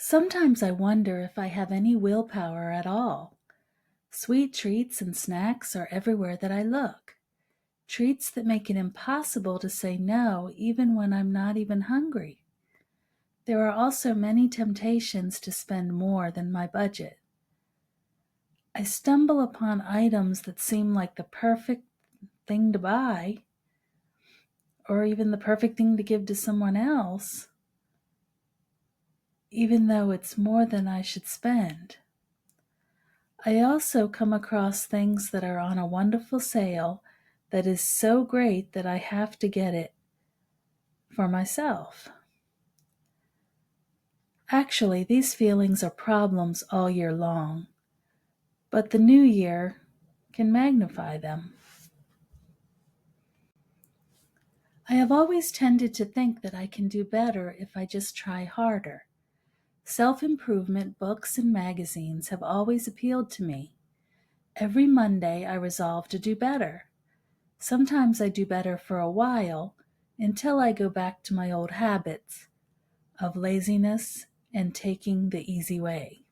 Sometimes I wonder if I have any willpower at all. Sweet treats and snacks are everywhere that I look. Treats that make it impossible to say no even when I'm not even hungry. There are also many temptations to spend more than my budget. I stumble upon items that seem like the perfect thing to buy, or even the perfect thing to give to someone else, even though it's more than I should spend. I also come across things that are on a wonderful sale that is so great that I have to get it for myself. Actually, these feelings are problems all year long, but the new year can magnify them. I have always tended to think that I can do better if I just try harder. Self-improvement books and magazines have always appealed to me. Every Monday I resolve to do better. Sometimes I do better for a while until I go back to my old habits of laziness and taking the easy way.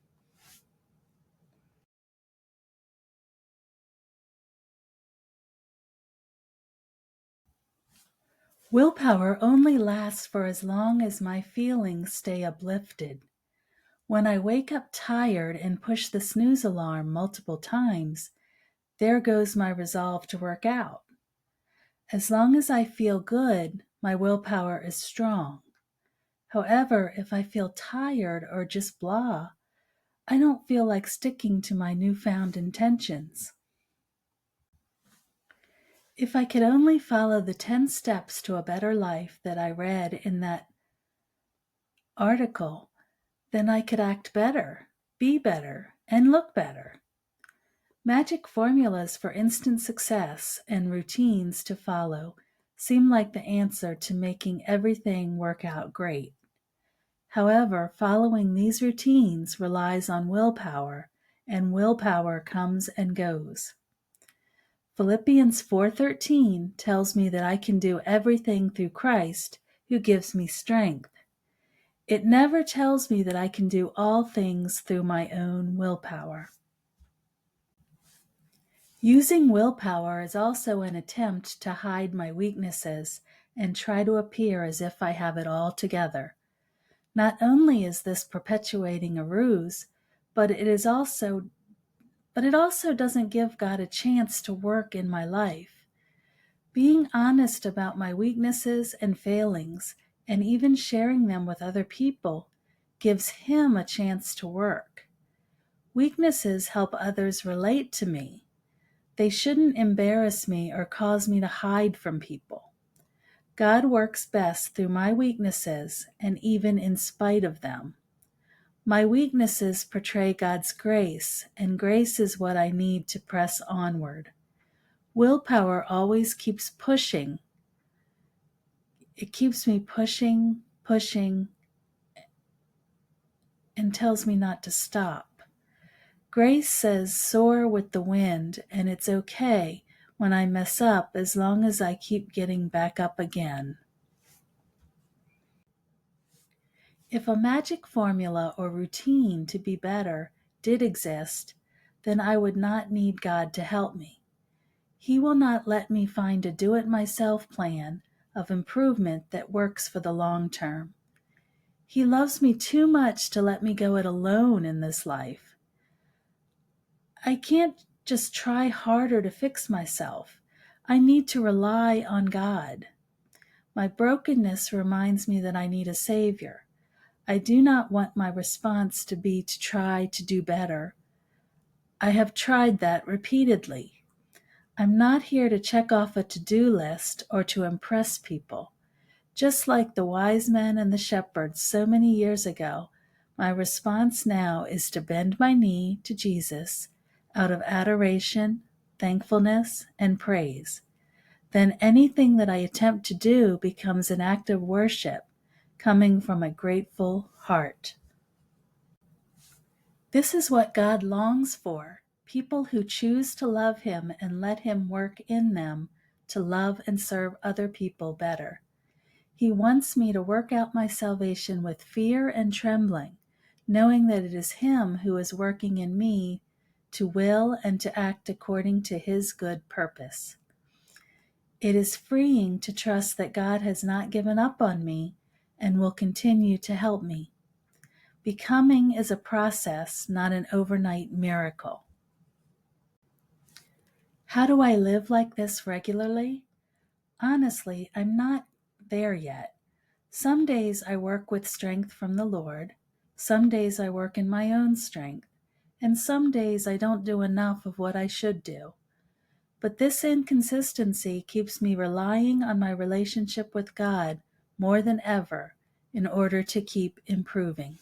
Willpower only lasts for as long as my feelings stay uplifted. When I wake up tired and push the snooze alarm multiple times, there goes my resolve to work out. As long as I feel good, my willpower is strong. However, if I feel tired or just blah, I don't feel like sticking to my newfound intentions. If I could only follow the 10 steps to a better life that I read in that article, then I could act better, be better, and look better. Magic formulas for instant success and routines to follow seem like the answer to making everything work out great. However, following these routines relies on willpower, and willpower comes and goes. Philippians 4:13 tells me that I can do everything through Christ who gives me strength. It never tells me that I can do all things through my own willpower. Using willpower is also an attempt to hide my weaknesses and try to appear as if I have it all together. Not only is this perpetuating a ruse, but it also doesn't give God a chance to work in my life. Being honest about my weaknesses and failings, and even sharing them with other people, gives Him a chance to work. Weaknesses help others relate to me. They shouldn't embarrass me or cause me to hide from people. God works best through my weaknesses and even in spite of them. My weaknesses portray God's grace, and grace is what I need to press onward. Willpower always keeps pushing. It keeps me pushing, and tells me not to stop. Grace says soar with the wind, and it's okay when I mess up as long as I keep getting back up again. If a magic formula or routine to be better did exist, then I would not need God to help me. He will not let me find a do-it-myself plan of improvement that works for the long term. He loves me too much to let me go it alone in this life. I can't just try harder to fix myself. I need to rely on God. My brokenness reminds me that I need a Savior. I do not want my response to be to try to do better. I have tried that repeatedly. I'm not here to check off a to-do list or to impress people. Just like the wise men and the shepherds so many years ago, my response now is to bend my knee to Jesus out of adoration, thankfulness, and praise. Then anything that I attempt to do becomes an act of worship coming from a grateful heart. This is what God longs for, people who choose to love Him and let Him work in them to love and serve other people better. He wants me to work out my salvation with fear and trembling, knowing that it is Him who is working in me to will and to act according to His good purpose. It is freeing to trust that God has not given up on me and will continue to help me. Becoming is a process, not an overnight miracle. How do I live like this regularly? Honestly, I'm not there yet. Some days I work with strength from the Lord. Some days I work in my own strength. And some days I don't do enough of what I should do. But this inconsistency keeps me relying on my relationship with God more than ever in order to keep improving.